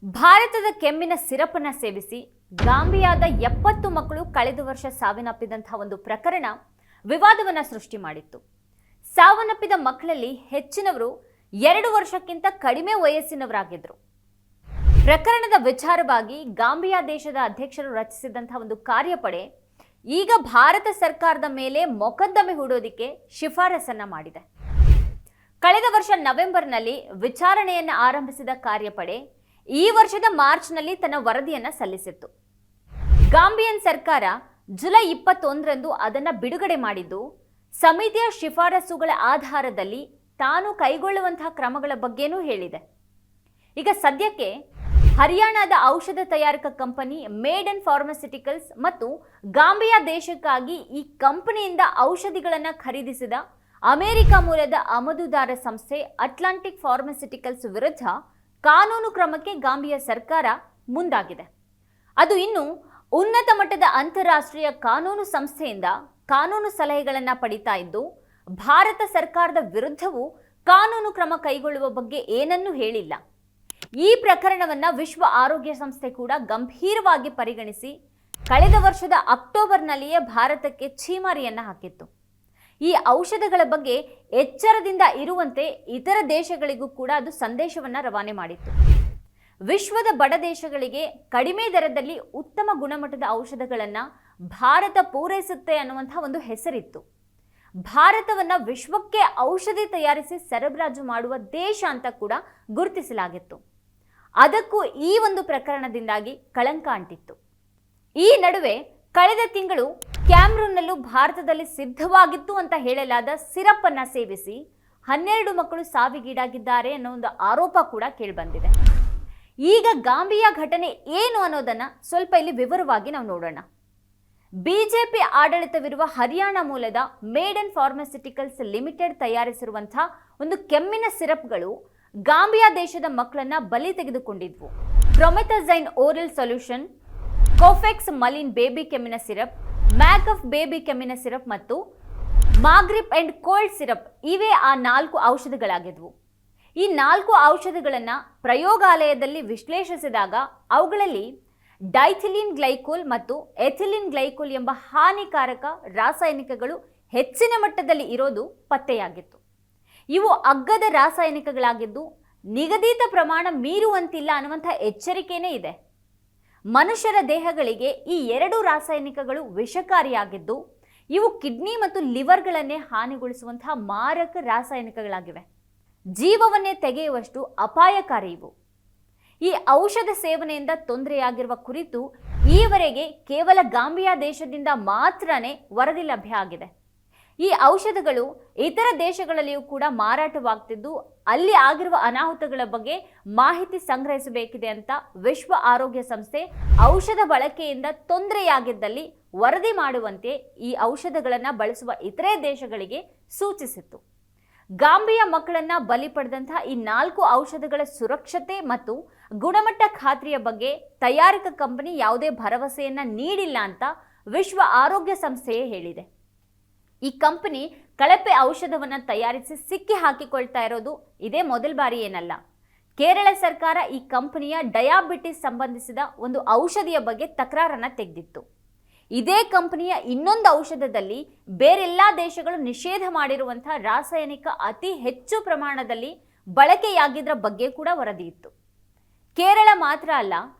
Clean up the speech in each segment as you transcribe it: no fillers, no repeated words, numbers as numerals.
ಭಾರತದ ಕೆಮ್ಮಿನ ಸಿರಪನ್ನು ಸೇವಿಸಿ ಗಾಂಬಿಯಾದ 70 ಮಕ್ಕಳು ಕಳೆದ ವರ್ಷ ಸಾವನ್ನಪ್ಪಿದಂತಹ ಒಂದು ಪ್ರಕರಣ ವಿವಾದವನ್ನು ಸೃಷ್ಟಿ ಮಾಡಿತ್ತು. ಸಾವನ್ನಪ್ಪಿದ ಮಕ್ಕಳಲ್ಲಿ ಹೆಚ್ಚಿನವರು 2 ವರ್ಷಕ್ಕಿಂತ ಕಡಿಮೆ ವಯಸ್ಸಿನವರಾಗಿದ್ದರು. ಪ್ರಕರಣದ ವಿಚಾರವಾಗಿ ಗಾಂಬಿಯಾ ದೇಶದ ಅಧ್ಯಕ್ಷರು ರಚಿಸಿದಂತಹ ಒಂದು ಕಾರ್ಯಪಡೆ ಈಗ ಭಾರತ ಸರ್ಕಾರದ ಮೇಲೆ ಮೊಕದ್ದಮೆ ಹೂಡೋದಕ್ಕೆ ಶಿಫಾರಸನ್ನ ಮಾಡಿದೆ. ಕಳೆದ ವರ್ಷ ನವೆಂಬರ್ನಲ್ಲಿ ವಿಚಾರಣೆಯನ್ನು ಆರಂಭಿಸಿದ ಕಾರ್ಯಪಡೆ ಈ ವರ್ಷದ ಮಾರ್ಚ್ನಲ್ಲಿ ತನ್ನ ವರದಿಯನ್ನು ಸಲ್ಲಿಸಿತ್ತು. ಗಾಂಬಿಯನ್ ಸರ್ಕಾರ ಜುಲೈ 21ರಂದು ಅದನ್ನು ಬಿಡುಗಡೆ ಮಾಡಿದ್ದು ಸಮಿತಿಯ ಶಿಫಾರಸುಗಳ ಆಧಾರದಲ್ಲಿ ತಾನು ಕೈಗೊಳ್ಳುವಂತಹ ಕ್ರಮಗಳ ಬಗ್ಗೆನೂ ಹೇಳಿದೆ. ಈಗ ಸದ್ಯಕ್ಕೆ ಹರಿಯಾಣದ ಔಷಧ ತಯಾರಕ ಕಂಪನಿ ಮೇಡನ್ ಫಾರ್ಮಾಸ್ಯೂಟಿಕಲ್ಸ್ ಮತ್ತು ಗಾಂಬಿಯಾ ದೇಶಕ್ಕಾಗಿ ಈ ಕಂಪನಿಯಿಂದ ಔಷಧಿಗಳನ್ನು ಖರೀದಿಸಿದ ಅಮೆರಿಕ ಮೂಲದ ಆಮದುದಾರ ಸಂಸ್ಥೆ ಅಟ್ಲಾಂಟಿಕ್ ಫಾರ್ಮಾಸ್ಯೂಟಿಕಲ್ಸ್ ವಿರುದ್ಧ ಕಾನೂನು ಕ್ರಮಕ್ಕೆ ಗಾಂಬಿಯಾ ಸರ್ಕಾರ ಮುಂದಾಗಿದೆ. ಅದು ಇನ್ನು ಉನ್ನತ ಮಟ್ಟದ ಅಂತಾರಾಷ್ಟ್ರೀಯ ಕಾನೂನು ಸಂಸ್ಥೆಯಿಂದ ಕಾನೂನು ಸಲಹೆಗಳನ್ನು ಪಡಿತಾ ಇದ್ದು ಭಾರತ ಸರ್ಕಾರದ ವಿರುದ್ಧವೂ ಕಾನೂನು ಕ್ರಮ ಕೈಗೊಳ್ಳುವ ಬಗ್ಗೆ ಏನನ್ನೂ ಹೇಳಿಲ್ಲ. ಈ ಪ್ರಕರಣವನ್ನು ವಿಶ್ವ ಆರೋಗ್ಯ ಸಂಸ್ಥೆ ಕೂಡ ಗಂಭೀರವಾಗಿ ಪರಿಗಣಿಸಿ ಕಳೆದ ವರ್ಷದ ಅಕ್ಟೋಬರ್ನಲ್ಲಿಯೇ ಭಾರತಕ್ಕೆ ಛೀಮಾರಿಯನ್ನು ಹಾಕಿತ್ತು. ಈ ಔಷಧಗಳ ಬಗ್ಗೆ ಎಚ್ಚರದಿಂದ ಇರುವಂತೆ ಇತರ ದೇಶಗಳಿಗೂ ಕೂಡ ಅದು ಸಂದೇಶವನ್ನು ರವಾನೆ ಮಾಡಿತ್ತು. ವಿಶ್ವದ ಬಡ ದೇಶಗಳಿಗೆ ಕಡಿಮೆ ದರದಲ್ಲಿ ಉತ್ತಮ ಗುಣಮಟ್ಟದ ಔಷಧಗಳನ್ನು ಭಾರತ ಪೂರೈಸುತ್ತೆ ಅನ್ನುವಂಥ ಒಂದು ಹೆಸರಿತ್ತು. ಭಾರತವನ್ನು ವಿಶ್ವಕ್ಕೆ ಔಷಧಿ ತಯಾರಿಸಿ ಸರಬರಾಜು ಮಾಡುವ ದೇಶ ಅಂತ ಕೂಡ ಗುರುತಿಸಲಾಗಿತ್ತು. ಅದಕ್ಕೂ ಈ ಒಂದು ಪ್ರಕರಣದಿಂದಾಗಿ ಕಳಂಕ ಅಂಟಿತ್ತು. ಈ ನಡುವೆ ಕಳೆದ ತಿಂಗಳು ಕ್ಯಾಮ್ರೂನ್ನಲ್ಲೂ ಭಾರತದಲ್ಲಿ ಸಿದ್ಧವಾಗಿತ್ತು ಅಂತ ಹೇಳಲಾದ ಸಿರಪ್ ಅನ್ನು ಸೇವಿಸಿ 12 ಮಕ್ಕಳು ಸಾವಿಗೀಡಾಗಿದ್ದಾರೆ ಅನ್ನೋ ಒಂದು ಆರೋಪ ಕೂಡ ಕೇಳಿಬಂದಿದೆ. ಈಗ ಗಾಂಬಿಯಾ ಘಟನೆ ಏನು ಅನ್ನೋದನ್ನ ಸ್ವಲ್ಪ ಇಲ್ಲಿ ವಿವರವಾಗಿ ನಾವು ನೋಡೋಣ. ಬಿಜೆಪಿ ಆಡಳಿತವಿರುವ ಹರಿಯಾಣ ಮೂಲದ ಮೇಡನ್ ಫಾರ್ಮಾಸ್ಯೂಟಿಕಲ್ಸ್ ಲಿಮಿಟೆಡ್ ತಯಾರಿಸಿರುವಂತಹ ಒಂದು ಕೆಮ್ಮಿನ ಸಿರಪ್ಗಳು ಗಾಂಬಿಯಾ ದೇಶದ ಮಕ್ಕಳನ್ನ ಬಲಿ ತೆಗೆದುಕೊಂಡಿದ್ವು. ಪ್ರೊಮೆಥಾಝೈನ್ ಓರಲ್ ಸೊಲ್ಯೂಷನ್, ಕೋಫೆಕ್ಸ್ ಮಲಿನ್ ಬೇಬಿ ಕೆಮ್ಮಿನ ಸಿರಪ್, ಮ್ಯಾಕಫ್ ಬೇಬಿ ಕೆಮ್ಮಿನ ಸಿರಪ್ ಮತ್ತು ಮಾಗ್ರಿಪ್ ಅಂಡ್ ಕೋಲ್ಡ್ ಸಿರಪ್ ಇವೇ ಆ 4 ಔಷಧಗಳಾಗಿದ್ವು. ಈ 4 ಔಷಧಗಳನ್ನು ಪ್ರಯೋಗಾಲಯದಲ್ಲಿ ವಿಶ್ಲೇಷಿಸಿದಾಗ ಅವುಗಳಲ್ಲಿ ಡೈಥಿಲಿನ್ ಗ್ಲೈಕೋಲ್ ಮತ್ತು ಎಥಿಲಿನ್ ಗ್ಲೈಕೋಲ್ ಎಂಬ ಹಾನಿಕಾರಕ ರಾಸಾಯನಿಕಗಳು ಹೆಚ್ಚಿನ ಮಟ್ಟದಲ್ಲಿ ಇರೋದು ಪತ್ತೆಯಾಗಿತ್ತು. ಇವು ಅಗ್ಗದ ರಾಸಾಯನಿಕಗಳಾಗಿದ್ದು ನಿಗದಿತ ಪ್ರಮಾಣ ಮೀರುವಂತಿಲ್ಲ ಅನ್ನುವಂಥ ಎಚ್ಚರಿಕೆಯೇ ಇದೆ. ಮನುಷ್ಯರ ದೇಹಗಳಿಗೆ ಈ 2 ರಾಸಾಯನಿಕಗಳು ವಿಷಕಾರಿಯಾಗಿದ್ದು ಇವು ಕಿಡ್ನಿ ಮತ್ತು ಲಿವರ್ಗಳನ್ನೇ ಹಾನಿಗೊಳಿಸುವಂತಹ ಮಾರಕ ರಾಸಾಯನಿಕಗಳಾಗಿವೆ. ಜೀವವನ್ನೇ ತೆಗೆಯುವಷ್ಟು ಅಪಾಯಕಾರಿ ಇವು. ಈ ಔಷಧ ಸೇವನೆಯಿಂದ ತೊಂದರೆಯಾಗಿರುವ ಕುರಿತು ಈವರೆಗೆ ಕೇವಲ ಗಾಂಬಿಯಾ ದೇಶದಿಂದ ಮಾತ್ರನೇ ವರದಿ ಲಭ್ಯ ಆಗಿದೆ. ಈ ಔಷಧಗಳು ಇತರ ದೇಶಗಳಲ್ಲಿಯೂ ಕೂಡ ಮಾರಾಟವಾಗ್ತಿದ್ದು ಅಲ್ಲಿ ಆಗಿರುವ ಅನಾಹುತಗಳ ಬಗ್ಗೆ ಮಾಹಿತಿ ಸಂಗ್ರಹಿಸಬೇಕಿದೆ ಅಂತ ವಿಶ್ವ ಆರೋಗ್ಯ ಸಂಸ್ಥೆ ಔಷಧ ಬಳಕೆಯಿಂದ ತೊಂದರೆಯಾಗಿದ್ದಲ್ಲಿ ವರದಿ ಮಾಡುವಂತೆ ಈ ಔಷಧಗಳನ್ನು ಬಳಸುವ ಇತರೆ ದೇಶಗಳಿಗೆ ಸೂಚಿಸಿತ್ತು. ಗಾಂಬಿಯಾ ಮಕ್ಕಳನ್ನ ಬಲಿ ಪಡೆದಂತಹ ಈ 4 ಔಷಧಗಳ ಸುರಕ್ಷತೆ ಮತ್ತು ಗುಣಮಟ್ಟ ಖಾತ್ರಿಯ ಬಗ್ಗೆ ತಯಾರಕ ಕಂಪನಿ ಯಾವುದೇ ಭರವಸೆಯನ್ನ ನೀಡಿಲ್ಲ ಅಂತ ವಿಶ್ವ ಆರೋಗ್ಯ ಸಂಸ್ಥೆಯೇ ಹೇಳಿದೆ. ಈ ಕಂಪನಿ ಕಳಪೆ ಔಷಧವನ್ನು ತಯಾರಿಸಿ ಸಿಕ್ಕಿ ಹಾಕಿಕೊಳ್ತಾ ಇರೋದು ಇದೇ ಮೊದಲ ಬಾರಿ ಏನಲ್ಲ. ಕೇರಳ ಸರ್ಕಾರ ಈ ಕಂಪನಿಯ ಡಯಾಬಿಟಿಸ್ ಸಂಬಂಧಿಸಿದ ಒಂದು ಔಷಧಿಯ ಬಗ್ಗೆ ತಕರಾರನ್ನು ತೆಗೆದಿತ್ತು. ಇದೇ ಕಂಪನಿಯ ಇನ್ನೊಂದು ಔಷಧದಲ್ಲಿ ಬೇರೆಲ್ಲ ದೇಶಗಳು ನಿಷೇಧ ಮಾಡಿರುವಂತಹ ರಾಸಾಯನಿಕ ಅತಿ ಹೆಚ್ಚು ಪ್ರಮಾಣದಲ್ಲಿ ಬಳಕೆಯಾಗಿದ್ರ ಬಗ್ಗೆ ಕೂಡ ವರದಿ ಇತ್ತು. ಕೇರಳ ಮಾತ್ರ ಅಲ್ಲ,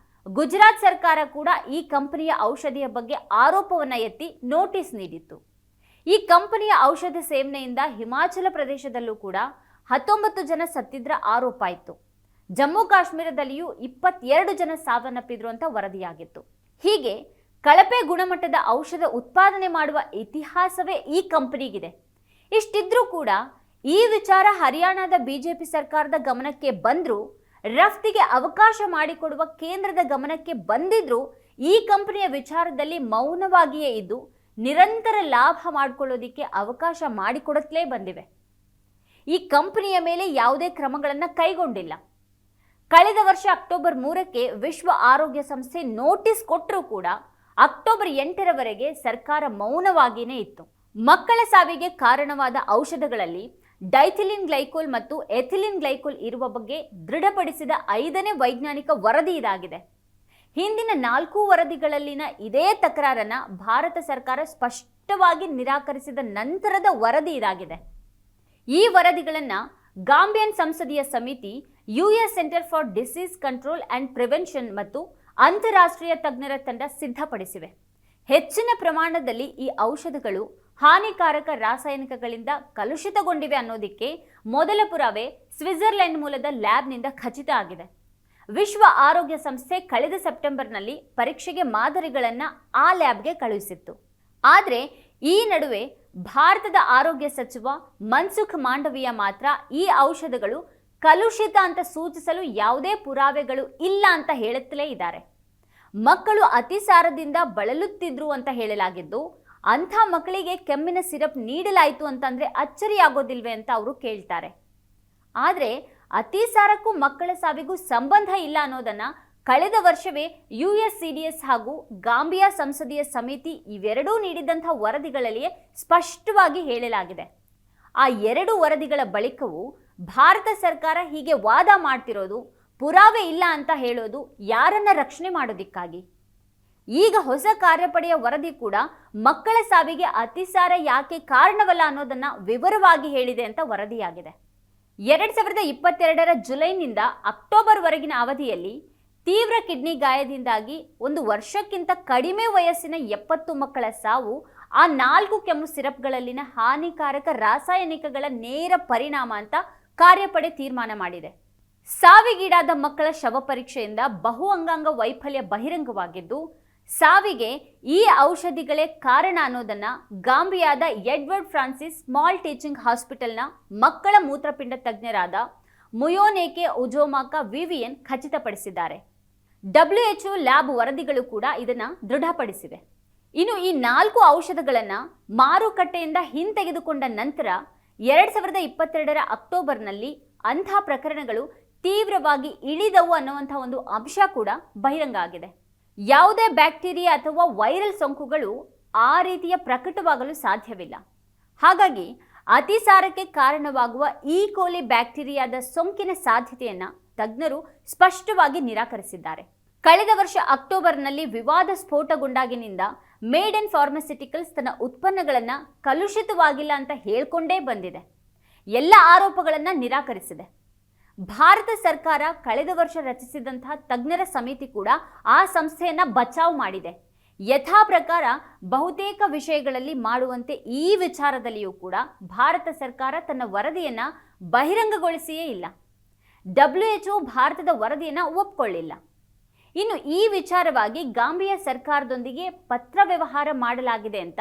ಗುಜರಾತ್ ಸರ್ಕಾರ ಕೂಡ ಈ ಕಂಪನಿಯ ಔಷಧಿಯ ಬಗ್ಗೆ ಆರೋಪವನ್ನು ಎತ್ತಿ ನೋಟಿಸ್ ನೀಡಿತ್ತು. ಈ ಕಂಪನಿಯ ಔಷಧ ಸೇವನೆಯಿಂದ ಹಿಮಾಚಲ ಪ್ರದೇಶದಲ್ಲೂ ಕೂಡ 19 ಜನ ಸತ್ತಿದ್ರ ಆರೋಪ ಇತ್ತು. ಜಮ್ಮು ಕಾಶ್ಮೀರದಲ್ಲಿಯೂ 22 ಜನ ಸಾವನ್ನಪ್ಪಿದ್ರು ಅಂತ ವರದಿಯಾಗಿತ್ತು. ಹೀಗೆ ಕಳಪೆ ಗುಣಮಟ್ಟದ ಔಷಧ ಉತ್ಪಾದನೆ ಮಾಡುವ ಇತಿಹಾಸವೇ ಈ ಕಂಪನಿಗಿದೆ. ಇಷ್ಟಿದ್ರೂ ಕೂಡ ಈ ವಿಚಾರ ಹರಿಯಾಣದ ಬಿಜೆಪಿ ಸರ್ಕಾರದ ಗಮನಕ್ಕೆ ಬಂದರೂ, ರಫ್ತಿಗೆ ಅವಕಾಶ ಮಾಡಿಕೊಡುವ ಕೇಂದ್ರದ ಗಮನಕ್ಕೆ ಬಂದಿದ್ರೂ ಈ ಕಂಪನಿಯ ವಿಚಾರದಲ್ಲಿ ಮೌನವಾಗಿಯೇ ಇದ್ದು ನಿರಂತರ ಲಾಭ ಮಾಡಿಕೊಳ್ಳೋದಿಕ್ಕೆ ಅವಕಾಶ ಮಾಡಿಕೊಡುತ್ತಲೇ ಬಂದಿವೆ. ಈ ಕಂಪನಿಯ ಮೇಲೆ ಯಾವುದೇ ಕ್ರಮಗಳನ್ನು ಕೈಗೊಂಡಿಲ್ಲ. ಕಳೆದ ವರ್ಷ ಅಕ್ಟೋಬರ್ 3ಕ್ಕೆ ವಿಶ್ವ ಆರೋಗ್ಯ ಸಂಸ್ಥೆ ನೋಟಿಸ್ ಕೊಟ್ಟರೂ ಕೂಡ ಅಕ್ಟೋಬರ್ 8ರವರೆಗೆ ಸರ್ಕಾರ ಮೌನವಾಗಿಯೇ ಇತ್ತು. ಮಕ್ಕಳ ಸಾವಿಗೆ ಕಾರಣವಾದ ಔಷಧಗಳಲ್ಲಿ ಡೈಥಿಲಿನ್ ಗ್ಲೈಕೋಲ್ ಮತ್ತು ಎಥಿಲಿನ್ ಗ್ಲೈಕೋಲ್ ಇರುವ ಬಗ್ಗೆ ದೃಢಪಡಿಸಿದ 5ನೇ ವೈಜ್ಞಾನಿಕ ವರದಿ ಇದಾಗಿದೆ. ಹಿಂದಿನ 4 ವರದಿಗಳಲ್ಲಿನ ಇದೇ ತಕರಾರನ್ನ ಭಾರತ ಸರ್ಕಾರ ಸ್ಪಷ್ಟವಾಗಿ ನಿರಾಕರಿಸಿದ ನಂತರದ ವರದಿ ಇದಾಗಿದೆ. ಈ ವರದಿಗಳನ್ನ ಗಾಂಬಿಯನ್ ಸಂಸದೀಯ ಸಮಿತಿ, US centre for disease control and prevention ಮತ್ತು ಅಂತಾರಾಷ್ಟ್ರೀಯ ತಜ್ಞರ ತಂಡ ಸಿದ್ಧಪಡಿಸಿವೆ. ಹೆಚ್ಚಿನ ಪ್ರಮಾಣದಲ್ಲಿ ಈ ಔಷಧಗಳು ಹಾನಿಕಾರಕ ರಾಸಾಯನಿಕಗಳಿಂದ ಕಲುಷಿತಗೊಂಡಿವೆ ಅನ್ನೋದಕ್ಕೆ ಮೊದಲ ಪುರಾವೆ ಸ್ವಿಟ್ಜರ್ಲೆಂಡ್ ಮೂಲದ ಲ್ಯಾಬ್ನಿಂದ ಖಚಿತ ಆಗಿದೆ. ವಿಶ್ವ ಆರೋಗ್ಯ ಸಂಸ್ಥೆ ಕಳೆದ ಸೆಪ್ಟೆಂಬರ್ನಲ್ಲಿ ಪರೀಕ್ಷೆಗೆ ಮಾದರಿಗಳನ್ನು ಆ ಲ್ಯಾಬ್ಗೆ ಕಳುಹಿಸಿತ್ತು. ಆದರೆ ಈ ನಡುವೆ ಭಾರತದ ಆರೋಗ್ಯ ಸಚಿವ ಮನ್ಸುಖ್ ಮಾಂಡವಿಯಾ ಮಾತ್ರ ಈ ಔಷಧಗಳು ಕಲುಷಿತ ಅಂತ ಸೂಚಿಸಲು ಯಾವುದೇ ಪುರಾವೆಗಳು ಇಲ್ಲ ಅಂತ ಹೇಳುತ್ತಲೇ ಇದ್ದಾರೆ. ಮಕ್ಕಳು ಅತಿಸಾರದಿಂದ ಬಳಲುತ್ತಿದ್ರು ಅಂತ ಹೇಳಲಾಗಿದ್ದು, ಅಂಥ ಮಕ್ಕಳಿಗೆ ಕೆಮ್ಮಿನ ಸಿರಪ್ ನೀಡಲಾಯಿತು ಅಂತಂದ್ರೆ ಅಚ್ಚರಿಯಾಗೋದಿಲ್ವೇ ಅಂತ ಅವರು ಕೇಳ್ತಾರೆ. ಆದರೆ ಅತಿಸಾರಕ್ಕೂ ಮಕ್ಕಳ ಸಾವಿಗೂ ಸಂಬಂಧ ಇಲ್ಲ ಅನ್ನೋದನ್ನ ಕಳೆದ ವರ್ಷವೇ USCDS ಹಾಗೂ ಗಾಂಬಿಯಾ ಸಂಸದೀಯ ಸಮಿತಿ ಇವೆರಡೂ ನೀಡಿದಂತಹ ವರದಿಗಳಲ್ಲಿಯೇ ಸ್ಪಷ್ಟವಾಗಿ ಹೇಳಲಾಗಿದೆ. ಆ 2 ವರದಿಗಳ ಬಳಿಕವೂ ಭಾರತ ಸರ್ಕಾರ ಹೀಗೆ ವಾದ ಮಾಡ್ತಿರೋದು, ಪುರಾವೆ ಇಲ್ಲ ಅಂತ ಹೇಳೋದು ಯಾರನ್ನ ರಕ್ಷಣೆ ಮಾಡೋದಿಕ್ಕಾಗಿ? ಈಗ ಹೊಸ ಕಾರ್ಯಪಡೆಯ ವರದಿ ಕೂಡ ಮಕ್ಕಳ ಸಾವಿಗೆ ಅತಿಸಾರ ಯಾಕೆ ಕಾರಣವಲ್ಲ ಅನ್ನೋದನ್ನ ವಿವರವಾಗಿ ಹೇಳಿದೆ ಅಂತ ವರದಿಯಾಗಿದೆ. 2022ರ ಜುಲೈನಿಂದ ಅಕ್ಟೋಬರ್ವರೆಗಿನ ಅವಧಿಯಲ್ಲಿ ತೀವ್ರ ಕಿಡ್ನಿ ಗಾಯದಿಂದಾಗಿ 1 ವರ್ಷಕ್ಕಿಂತ ಕಡಿಮೆ ವಯಸ್ಸಿನ 70 ಮಕ್ಕಳ ಸಾವು ಆ 4 ಕೆಮ್ಮು ಸಿರಪ್ಗಳಲ್ಲಿನ ಹಾನಿಕಾರಕ ರಾಸಾಯನಿಕಗಳ ನೇರ ಪರಿಣಾಮ ಅಂತ ಕಾರ್ಯಪಡೆ ತೀರ್ಮಾನ ಮಾಡಿದೆ. ಸಾವಿಗೀಡಾದ ಮಕ್ಕಳ ಶವ ಪರೀಕ್ಷೆಯಿಂದ ಬಹು ಅಂಗಾಂಗ ವೈಫಲ್ಯ ಬಹಿರಂಗವಾಗಿದ್ದು, ಸಾವಿಗೆ ಈ ಔಷಧಿಗಳೇ ಕಾರಣ ಅನ್ನೋದನ್ನ ಗಾಂಬಿಯಾದ ಎಡ್ವರ್ಡ್ ಫ್ರಾನ್ಸಿಸ್ ಸ್ಮಾಲ್ ಟೀಚಿಂಗ್ ಹಾಸ್ಪಿಟಲ್ನ ಮಕ್ಕಳ ಮೂತ್ರಪಿಂಡ ತಜ್ಞರಾದ ಮುಯೋನೇಕೆ ಉಜೋಮಾಕ ವಿವಿಯನ್ ಖಚಿತಪಡಿಸಿದ್ದಾರೆ. WHO ಲ್ಯಾಬ್ ವರದಿಗಳು ಕೂಡ ಇದನ್ನ ದೃಢಪಡಿಸಿವೆ. ಇನ್ನು ಈ 4 ಔಷಧಗಳನ್ನ ಮಾರುಕಟ್ಟೆಯಿಂದ ಹಿಂತೆಗೆದುಕೊಂಡ ನಂತರ 2022ರ ಅಕ್ಟೋಬರ್ನಲ್ಲಿ ಅಂಥ ಪ್ರಕರಣಗಳು ತೀವ್ರವಾಗಿ ಇಳಿದವು ಅನ್ನುವಂಥ ಒಂದು ಅಂಶ ಕೂಡ ಬಹಿರಂಗ ಆಗಿದೆ. ಯಾವುದೇ ಬ್ಯಾಕ್ಟೀರಿಯಾ ಅಥವಾ ವೈರಲ್ ಸೋಂಕುಗಳು ಆ ರೀತಿಯ ಪ್ರಕಟವಾಗಲು ಸಾಧ್ಯವಿಲ್ಲ. ಹಾಗಾಗಿ ಅತಿಸಾರಕ್ಕೆ ಕಾರಣವಾಗುವ ಈ ಕೋಲಿ ಬ್ಯಾಕ್ಟೀರಿಯಾದ ಸೋಂಕಿನ ಸಾಧ್ಯತೆಯನ್ನ ತಜ್ಞರು ಸ್ಪಷ್ಟವಾಗಿ ನಿರಾಕರಿಸಿದ್ದಾರೆ. ಕಳೆದ ವರ್ಷ ಅಕ್ಟೋಬರ್ನಲ್ಲಿ ವಿವಾದ ಸ್ಫೋಟಗೊಂಡಾಗಿನಿಂದ ಮೇಡನ್ ಫಾರ್ಮಾಸ್ಯೂಟಿಕಲ್ಸ್ ತನ್ನ ಉತ್ಪನ್ನಗಳನ್ನು ಕಲುಷಿತವಾಗಿಲ್ಲ ಅಂತ ಹೇಳ್ಕೊಂಡೇ ಬಂದಿದೆ. ಎಲ್ಲ ಆರೋಪಗಳನ್ನು ನಿರಾಕರಿಸಿದೆ. ಭಾರತ ಸರ್ಕಾರ ಕಳೆದ ವರ್ಷ ರಚಿಸಿದಂತಹ ತಜ್ಞರ ಸಮಿತಿ ಕೂಡ ಆ ಸಂಸ್ಥೆಯನ್ನ ಬಚಾವ್ ಮಾಡಿದೆ. ಯಥಾ ಪ್ರಕಾರ ಬಹುತೇಕ ವಿಷಯಗಳಲ್ಲಿ ಮಾಡುವಂತೆ ಈ ವಿಚಾರದಲ್ಲಿಯೂ ಕೂಡ ಭಾರತ ಸರ್ಕಾರ ತನ್ನ ವರದಿಯನ್ನ ಬಹಿರಂಗಗೊಳಿಸಿಯೇ ಇಲ್ಲ. WHO ಭಾರತದ ವರದಿಯನ್ನ ಒಪ್ಪಿಕೊಳ್ಳಿಲ್ಲ. ಇನ್ನು ಈ ವಿಚಾರವಾಗಿ ಗಾಂಬಿಯಾ ಸರ್ಕಾರದೊಂದಿಗೆ ಪತ್ರ ವ್ಯವಹಾರ ಮಾಡಲಾಗಿದೆ ಅಂತ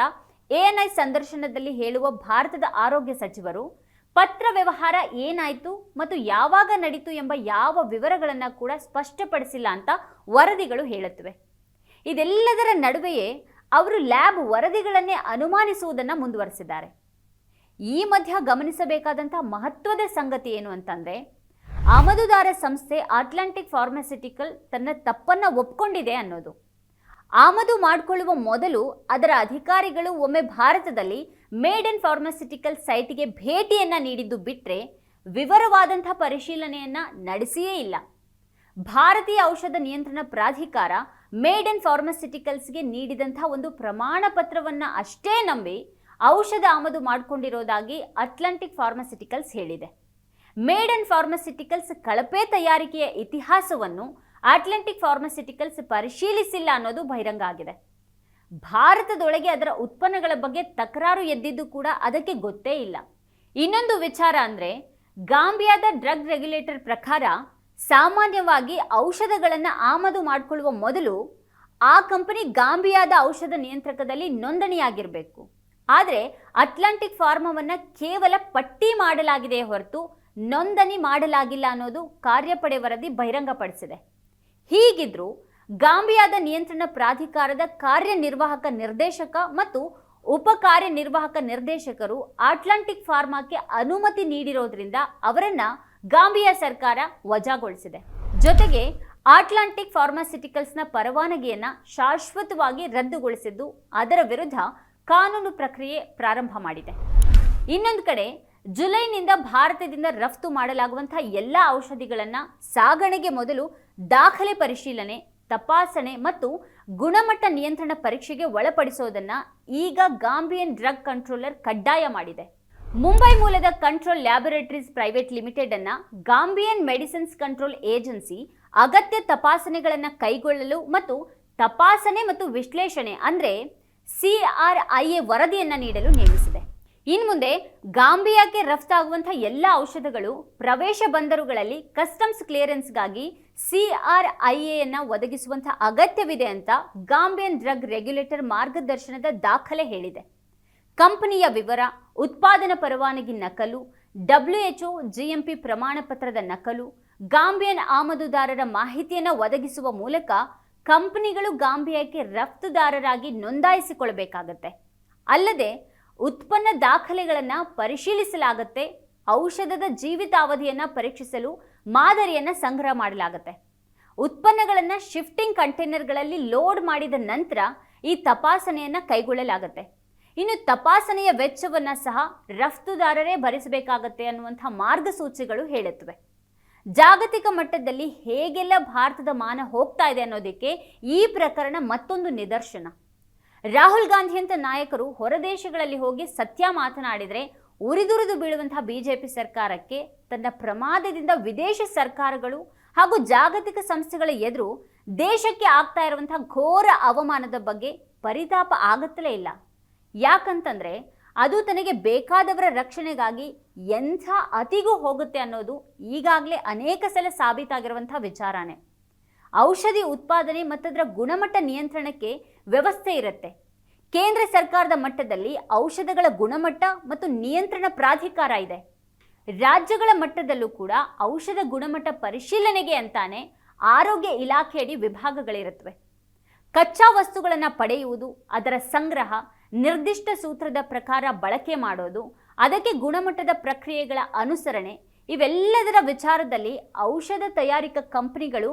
ANI ಸಂದರ್ಶನದಲ್ಲಿ ಹೇಳುವ ಭಾರತದ ಆರೋಗ್ಯ ಸಚಿವರು ಪತ್ರ ವ್ಯವಹಾರ ಏನಾಯಿತು ಮತ್ತು ಯಾವಾಗ ನಡೀತು ಎಂಬ ಯಾವ ವಿವರಗಳನ್ನ ಕೂಡ ಸ್ಪಷ್ಟಪಡಿಸಿಲ್ಲ ಅಂತ ವರದಿಗಳು ಹೇಳುತ್ತವೆ. ಇದೆಲ್ಲದರ ನಡುವೆಯೇ ಅವರು ಲ್ಯಾಬ್ ವರದಿಗಳನ್ನೇ ಅನುಮಾನಿಸುವುದನ್ನು ಮುಂದುವರೆಸಿದ್ದಾರೆ. ಈ ಮಧ್ಯ ಗಮನಿಸಬೇಕಾದಂತಹ ಮಹತ್ವದ ಸಂಗತಿ ಏನು ಅಂತಂದ್ರೆ, ಆಮದುದಾರ ಸಂಸ್ಥೆ ಅಟ್ಲಾಂಟಿಕ್ ಫಾರ್ಮಾಸ್ಯೂಟಿಕಲ್ ತನ್ನ ತಪ್ಪನ್ನ ಒಪ್ಕೊಂಡಿದೆ ಅನ್ನೋದು. ಆಮದು ಮಾಡಿಕೊಳ್ಳುವ ಮೊದಲು ಅದರ ಅಧಿಕಾರಿಗಳು ಒಮ್ಮೆ ಭಾರತದಲ್ಲಿ ಮೇಡನ್ ಫಾರ್ಮಾಸ್ಯೂಟಿಕಲ್ ಸೈಟ್ಗೆ ಭೇಟಿಯನ್ನ ನೀಡಿದ್ದು ಬಿಟ್ಟರೆ ವಿವರವಾದಂತಹ ಪರಿಶೀಲನೆಯನ್ನ ನಡೆಸಿಯೇ ಇಲ್ಲ. ಭಾರತೀಯ ಔಷಧ ನಿಯಂತ್ರಣ ಪ್ರಾಧಿಕಾರ ಮೇಡನ್ ಫಾರ್ಮಾಸ್ಯೂಟಿಕಲ್ಸ್ಗೆ ನೀಡಿದಂತಹ ಒಂದು ಪ್ರಮಾಣ ಪತ್ರವನ್ನ ಅಷ್ಟೇ ನಂಬಿ ಔಷಧ ಆಮದು ಮಾಡಿಕೊಂಡಿರೋದಾಗಿ ಅಟ್ಲಾಂಟಿಕ್ ಫಾರ್ಮಾಸ್ಯೂಟಿಕಲ್ಸ್ ಹೇಳಿದೆ. ಮೇಡನ್ ಫಾರ್ಮಾಸ್ಯೂಟಿಕಲ್ಸ್ ಕಳಪೆ ತಯಾರಿಕೆಯ ಇತಿಹಾಸವನ್ನು ಅಟ್ಲಾಂಟಿಕ್ ಫಾರ್ಮಾಸ್ಯೂಟಿಕಲ್ಸ್ ಪರಿಶೀಲಿಸಿಲ್ಲ ಅನ್ನೋದು ಬಹಿರಂಗ ಆಗಿದೆ. ಭಾರತದೊಳಗೆ ಅದರ ಉತ್ಪನ್ನಗಳ ಬಗ್ಗೆ ತಕರಾರು ಎದ್ದಿದ್ದು ಕೂಡ ಅದಕ್ಕೆ ಗೊತ್ತೇ ಇಲ್ಲ. ಇನ್ನೊಂದು ವಿಚಾರ ಅಂದ್ರೆ, ಗಾಂಬಿಯಾದ ಡ್ರಗ್ ರೆಗ್ಯುಲೇಟರ್ ಪ್ರಕಾರ ಸಾಮಾನ್ಯವಾಗಿ ಔಷಧಗಳನ್ನು ಆಮದು ಮಾಡಿಕೊಳ್ಳುವ ಮೊದಲು ಆ ಕಂಪನಿ ಗಾಂಬಿಯಾದ ಔಷಧ ನಿಯಂತ್ರಕದಲ್ಲಿ ನೋಂದಣಿಯಾಗಿರಬೇಕು. ಆದರೆ ಅಟ್ಲಾಂಟಿಕ್ ಫಾರ್ಮಾವನ್ನ ಕೇವಲ ಪಟ್ಟಿ ಮಾಡಲಾಗಿದೆ ಹೊರತು ನೋಂದಣಿ ಮಾಡಲಾಗಿಲ್ಲ ಅನ್ನೋದು ಕಾರ್ಯಪಡೆ ವರದಿ ಬಹಿರಂಗಪಡಿಸಿದೆ. ಹೀಗಿದ್ರೂ ಗಾಂಬಿಯಾದ ನಿಯಂತ್ರಣ ಪ್ರಾಧಿಕಾರದ ಕಾರ್ಯನಿರ್ವಾಹಕ ನಿರ್ದೇಶಕ ಮತ್ತು ಉಪ ಕಾರ್ಯನಿರ್ವಾಹಕ ನಿರ್ದೇಶಕರು ಅಟ್ಲಾಂಟಿಕ್ ಫಾರ್ಮಾಕ್ಕೆ ಅನುಮತಿ ನೀಡಿರೋದ್ರಿಂದ ಅವರನ್ನ ಗಾಂಬಿಯಾ ಸರ್ಕಾರ ವಜಾಗೊಳಿಸಿದೆ. ಜೊತೆಗೆ ಅಟ್ಲಾಂಟಿಕ್ ಫಾರ್ಮಾಸ್ಯೂಟಿಕಲ್ಸ್ನ ಪರವಾನಗಿಯನ್ನ ಶಾಶ್ವತವಾಗಿ ರದ್ದುಗೊಳಿಸಿದ್ದು ಅದರ ವಿರುದ್ಧ ಕಾನೂನು ಪ್ರಕ್ರಿಯೆ ಪ್ರಾರಂಭ ಮಾಡಿದೆ. ಇನ್ನೊಂದು ಕಡೆ ಜುಲೈನಿಂದ ಭಾರತದಿಂದ ರಫ್ತು ಮಾಡಲಾಗುವಂತಹ ಎಲ್ಲ ಔಷಧಿಗಳನ್ನು ಸಾಗಣೆಗೆ ಮೊದಲು ದಾಖಲೆ ಪರಿಶೀಲನೆ, ತಪಾಸಣೆ ಮತ್ತು ಗುಣಮಟ್ಟ ನಿಯಂತ್ರಣ ಪರೀಕ್ಷೆಗೆ ಒಳಪಡಿಸೋದನ್ನ ಈಗ ಗಾಂಬಿಯನ್ ಡ್ರಗ್ ಕಂಟ್ರೋಲರ್ ಕಡ್ಡಾಯ ಮಾಡಿದೆ. ಮುಂಬೈ ಮೂಲದ ಕಂಟ್ರೋಲ್ ಲ್ಯಾಬೊರೇಟರೀಸ್ ಪ್ರೈವೇಟ್ ಲಿಮಿಟೆಡ್ ಅನ್ನ ಗಾಂಬಿಯನ್ ಮೆಡಿಸಿನ್ಸ್ ಕಂಟ್ರೋಲ್ ಏಜೆನ್ಸಿ ಅಗತ್ಯ ತಪಾಸಣೆಗಳನ್ನು ಕೈಗೊಳ್ಳಲು ಮತ್ತು ತಪಾಸಣೆ ಮತ್ತು ವಿಶ್ಲೇಷಣೆ ಅಂದ್ರೆ CRIA ವರದಿಯನ್ನ ನೀಡಲು ನೇಮಿಸಿದೆ. ಇನ್ಮುಂದೆ ಗಾಂಬಿಯಾಕ್ಕೆ ರಫ್ತಾಗುವಂತಹ ಎಲ್ಲ ಔಷಧಗಳು ಪ್ರವೇಶ ಬಂದರುಗಳಲ್ಲಿ ಕಸ್ಟಮ್ಸ್ ಕ್ಲಿಯರೆನ್ಸ್ಗಾಗಿ CRIAಯನ್ನ ಒದಗಿಸುವಂತಹ ಅಗತ್ಯವಿದೆ ಅಂತ ಗಾಂಬಿಯನ್ ಡ್ರಗ್ ರೆಗ್ಯುಲೇಟರ್ ಮಾರ್ಗದರ್ಶನದ ದಾಖಲೆ ಹೇಳಿದೆ. ಕಂಪನಿಯ ವಿವರ, ಉತ್ಪಾದನಾ ಪರವಾನಗಿ ನಕಲು, WHO GMP ಪ್ರಮಾಣ ಪತ್ರದ ನಕಲು, ಗಾಂಬಿಯನ್ ಆಮದುದಾರರ ಮಾಹಿತಿಯನ್ನು ಒದಗಿಸುವ ಮೂಲಕ ಕಂಪನಿಗಳು ಗಾಂಬಿಯಾಕ್ಕೆ ರಫ್ತುದಾರರಾಗಿ ನೋಂದಾಯಿಸಿಕೊಳ್ಳಬೇಕಾಗತ್ತೆ. ಅಲ್ಲದೆ ಉತ್ಪನ್ನ ದಾಖಲೆಗಳನ್ನು ಪರಿಶೀಲಿಸಲಾಗುತ್ತೆ. ಔಷಧದ ಜೀವಿತಾವಧಿಯನ್ನು ಪರೀಕ್ಷಿಸಲು ಮಾದರಿಯನ್ನು ಸಂಗ್ರಹ ಮಾಡಲಾಗುತ್ತೆ. ಉತ್ಪನ್ನಗಳನ್ನು ಶಿಫ್ಟಿಂಗ್ ಕಂಟೈನರ್ಗಳಲ್ಲಿ ಲೋಡ್ ಮಾಡಿದ ನಂತರ ಈ ತಪಾಸಣೆಯನ್ನು ಕೈಗೊಳ್ಳಲಾಗುತ್ತೆ. ಇನ್ನು ತಪಾಸಣೆಯ ವೆಚ್ಚವನ್ನು ಸಹ ರಫ್ತುದಾರರೇ ಭರಿಸಬೇಕಾಗತ್ತೆ ಅನ್ನುವಂಥ ಮಾರ್ಗಸೂಚಿಗಳು ಹೇಳುತ್ತವೆ. ಜಾಗತಿಕ ಮಟ್ಟದಲ್ಲಿ ಹೇಗೆಲ್ಲ ಭಾರತದ ಮಾನ ಹೋಗ್ತಾ ಇದೆ ಅನ್ನೋದಕ್ಕೆ ಈ ಪ್ರಕರಣ ಮತ್ತೊಂದು ನಿದರ್ಶನ. ರಾಹುಲ್ ಗಾಂಧಿಯಂಥ ನಾಯಕರು ಹೊರದೇಶಗಳಲ್ಲಿ ಹೋಗಿ ಸತ್ಯ ಮಾತನಾಡಿದರೆ ಉರಿದುರಿದು ಬೀಳುವಂತಹ ಬಿಜೆಪಿ ಸರ್ಕಾರಕ್ಕೆ ತನ್ನ ಪ್ರಮಾದದಿಂದ ವಿದೇಶಿ ಸರ್ಕಾರಗಳು ಹಾಗೂ ಜಾಗತಿಕ ಸಂಸ್ಥೆಗಳ ಎದುರು ದೇಶಕ್ಕೆ ಆಗ್ತಾ ಇರುವಂತಹ ಘೋರ ಅವಮಾನದ ಬಗ್ಗೆ ಪರಿತಾಪ ಆಗುತ್ತಲೇ ಇಲ್ಲ. ಯಾಕಂತಂದ್ರೆ ಅದು ತನಗೆ ಬೇಕಾದವರ ರಕ್ಷಣೆಗಾಗಿ ಎಂಥ ಅತಿಗೂ ಹೋಗುತ್ತೆ ಅನ್ನೋದು ಈಗಾಗಲೇ ಅನೇಕ ಸಲ ಸಾಬೀತಾಗಿರುವಂತಹ ವಿಚಾರನೇ. ಔಷಧಿ ಉತ್ಪಾದನೆ ಮತ್ತದರ ಗುಣಮಟ್ಟ ನಿಯಂತ್ರಣಕ್ಕೆ ವ್ಯವಸ್ಥೆ ಇರುತ್ತೆ. ಕೇಂದ್ರ ಸರ್ಕಾರದ ಮಟ್ಟದಲ್ಲಿ ಔಷಧಗಳ ಗುಣಮಟ್ಟ ಮತ್ತು ನಿಯಂತ್ರಣ ಪ್ರಾಧಿಕಾರ ಇದೆ. ರಾಜ್ಯಗಳ ಮಟ್ಟದಲ್ಲೂ ಕೂಡ ಔಷಧ ಗುಣಮಟ್ಟ ಪರಿಶೀಲನೆಗೆ ಅಂತಾನೆ ಆರೋಗ್ಯ ಇಲಾಖೆಯಡಿ ವಿಭಾಗಗಳಿರುತ್ತವೆ. ಕಚ್ಚಾ ವಸ್ತುಗಳನ್ನು ಪಡೆಯುವುದು, ಅದರ ಸಂಗ್ರಹ, ನಿರ್ದಿಷ್ಟ ಸೂತ್ರದ ಪ್ರಕಾರ ಬಳಕೆ ಮಾಡೋದು, ಅದಕ್ಕೆ ಗುಣಮಟ್ಟದ ಪ್ರಕ್ರಿಯೆಗಳ ಅನುಸರಣೆ, ಇವೆಲ್ಲದರ ವಿಚಾರದಲ್ಲಿ ಔಷಧ ತಯಾರಿಕಾ ಕಂಪನಿಗಳು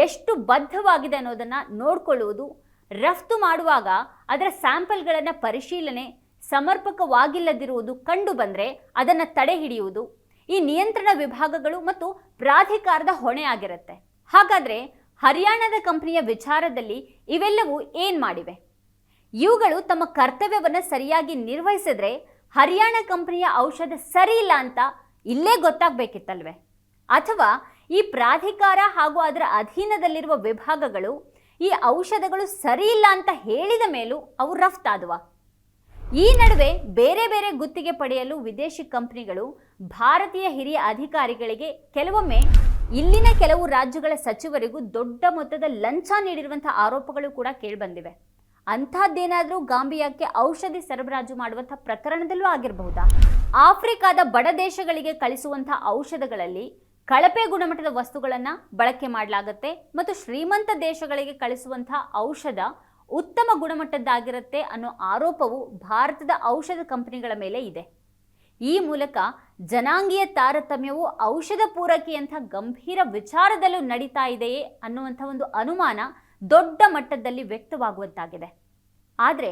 ಎಷ್ಟು ಬದ್ಧವಾಗಿದೆ ಅನ್ನೋದನ್ನು ನೋಡಿಕೊಳ್ಳುವುದು, ರಫ್ತು ಮಾಡುವಾಗ ಅದರ ಸ್ಯಾಂಪಲ್ಗಳನ್ನು ಪರಿಶೀಲನೆ ಸಮರ್ಪಕವಾಗಿಲ್ಲದಿರುವುದು ಕಂಡು ಬಂದರೆ ಅದನ್ನು ತಡೆ ಹಿಡಿಯುವುದು ಈ ನಿಯಂತ್ರಣ ವಿಭಾಗಗಳು ಮತ್ತು ಪ್ರಾಧಿಕಾರದ ಹೊಣೆ ಆಗಿರುತ್ತೆ. ಹಾಗಾದರೆ ಹರಿಯಾಣದ ಕಂಪನಿಯ ವಿಚಾರದಲ್ಲಿ ಇವೆಲ್ಲವೂ ಏನು ಮಾಡಿವೆ? ಇವುಗಳು ತಮ್ಮ ಕರ್ತವ್ಯವನ್ನು ಸರಿಯಾಗಿ ನಿರ್ವಹಿಸಿದ್ರೆ ಹರಿಯಾಣ ಕಂಪನಿಯ ಔಷಧ ಸರಿ ಇಲ್ಲ ಅಂತ ಇಲ್ಲೇ ಗೊತ್ತಾಗಬೇಕಿತ್ತಲ್ವೇ? ಅಥವಾ ಈ ಪ್ರಾಧಿಕಾರ ಹಾಗೂ ಅದರ ಅಧೀನದಲ್ಲಿರುವ ವಿಭಾಗಗಳು ಈ ಔಷಧಗಳು ಸರಿ ಇಲ್ಲ ಅಂತ ಹೇಳಿದ ಮೇಲೂ ಅವು ರಫ್ತಾದವಾ? ಈ ನಡುವೆ ಬೇರೆ ಬೇರೆ ಗುತ್ತಿಗೆ ಪಡೆಯಲು ವಿದೇಶಿ ಕಂಪನಿಗಳು ಭಾರತೀಯ ಹಿರಿಯ ಅಧಿಕಾರಿಗಳಿಗೆ, ಕೆಲವೊಮ್ಮೆ ಇಲ್ಲಿನ ಕೆಲವು ರಾಜ್ಯಗಳ ಸಚಿವರಿಗೂ ದೊಡ್ಡ ಮೊತ್ತದ ಲಂಚ ನೀಡಿರುವಂತಹ ಆರೋಪಗಳು ಕೂಡ ಕೇಳಿಬಂದಿವೆ. ಅಂಥದ್ದೇನಾದರೂ ಗಾಂಬಿಯಾಕ್ಕೆ ಔಷಧಿ ಸರಬರಾಜು ಮಾಡುವಂಥ ಪ್ರಕರಣದಲ್ಲೂ ಆಗಿರಬಹುದಾ? ಆಫ್ರಿಕಾದ ಬಡ ದೇಶಗಳಿಗೆ ಕಳಿಸುವಂಥ ಔಷಧಗಳಲ್ಲಿ ಕಳಪೆ ಗುಣಮಟ್ಟದ ವಸ್ತುಗಳನ್ನು ಬಳಕೆ ಮಾಡಲಾಗುತ್ತೆ ಮತ್ತು ಶ್ರೀಮಂತ ದೇಶಗಳಿಗೆ ಕಳಿಸುವಂಥ ಔಷಧ ಉತ್ತಮ ಗುಣಮಟ್ಟದ್ದಾಗಿರುತ್ತೆ ಅನ್ನೋ ಆರೋಪವು ಭಾರತದ ಔಷಧ ಕಂಪನಿಗಳ ಮೇಲೆ ಇದೆ. ಈ ಮೂಲಕ ಜನಾಂಗೀಯ ತಾರತಮ್ಯವು ಔಷಧ ಪೂರೈಕೆಯಂಥ ಗಂಭೀರ ವಿಚಾರದಲ್ಲೂ ನಡೀತಾ ಇದೆಯೇ ಅನ್ನುವಂಥ ಒಂದು ಅನುಮಾನ ದೊಡ್ಡ ಮಟ್ಟದಲ್ಲಿ ವ್ಯಕ್ತವಾಗುವಂತಾಗಿದೆ. ಆದರೆ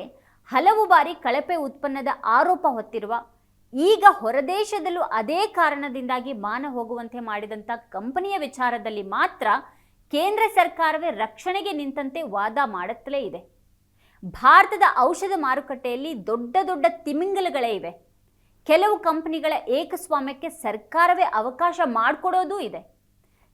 ಹಲವು ಬಾರಿ ಕಳಪೆ ಉತ್ಪನ್ನದ ಆರೋಪ ಹೊತ್ತಿರುವ, ಈಗ ಹೊರದೇಶದಲ್ಲೂ ಅದೇ ಕಾರಣದಿಂದಾಗಿ ಮಾನ ಹೋಗುವಂತೆ ಮಾಡಿದಂಥ ಕಂಪನಿಯ ವಿಚಾರದಲ್ಲಿ ಮಾತ್ರ ಕೇಂದ್ರ ಸರ್ಕಾರವೇ ರಕ್ಷಣೆಗೆ ನಿಂತಂತೆ ವಾದ ಮಾಡುತ್ತಲೇ ಇದೆ. ಭಾರತದ ಔಷಧ ಮಾರುಕಟ್ಟೆಯಲ್ಲಿ ದೊಡ್ಡ ದೊಡ್ಡ ತಿಮಿಂಗಲಗಳೇ ಇವೆ. ಕೆಲವು ಕಂಪನಿಗಳ ಏಕಸ್ವಾಮ್ಯಕ್ಕೆ ಸರ್ಕಾರವೇ ಅವಕಾಶ ಮಾಡಿಕೊಡೋದೂ ಇದೆ.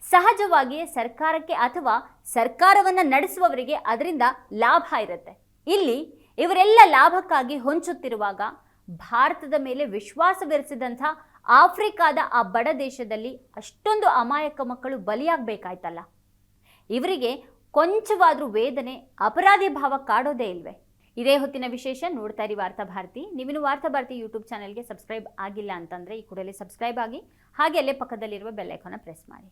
ಸಹಜವಾಗಿಯೇ ಸರ್ಕಾರಕ್ಕೆ ಅಥವಾ ಸರ್ಕಾರವನ್ನು ನಡೆಸುವವರಿಗೆ ಅದರಿಂದ ಲಾಭ ಇರುತ್ತೆ. ಇಲ್ಲಿ ಇವರೆಲ್ಲ ಲಾಭಕ್ಕಾಗಿ ಹೊಂಚುತ್ತಿರುವಾಗ ಭಾರತದ ಮೇಲೆ ವಿಶ್ವಾಸವಿರಿಸಿದಂಥ ಆಫ್ರಿಕಾದ ಆ ಬಡ ದೇಶದಲ್ಲಿ ಅಷ್ಟೊಂದು ಅಮಾಯಕ ಮಕ್ಕಳು ಬಲಿಯಾಗಬೇಕಾಯ್ತಲ್ಲ. ಇವರಿಗೆ ಕೊಂಚವಾದ್ರೂ ವೇದನೆ, ಅಪರಾಧಿ ಭಾವ ಕಾಡೋದೇ ಇಲ್ವೇ? ಇದೇ ಹೊತ್ತಿನ ವಿಶೇಷ. ನೋಡ್ತಾ ಇರಿ ವಾರ್ತಾ ಭಾರತಿ. ನೀವಿನ್ನು ವಾರ್ತಾ ಭಾರತಿ ಯೂಟ್ಯೂಬ್ ಚಾನೆಲ್ಗೆ ಸಬ್ಸ್ಕ್ರೈಬ್ ಆಗಿಲ್ಲ ಅಂತಂದರೆ ಈ ಕೂಡಲೇ ಸಬ್ಸ್ಕ್ರೈಬ್ ಆಗಿ, ಹಾಗೆ ಅಲ್ಲೇ ಪಕ್ಕದಲ್ಲಿರುವ ಬೆಲ್ ಐಕಾನ್ ಪ್ರೆಸ್ ಮಾಡಿ.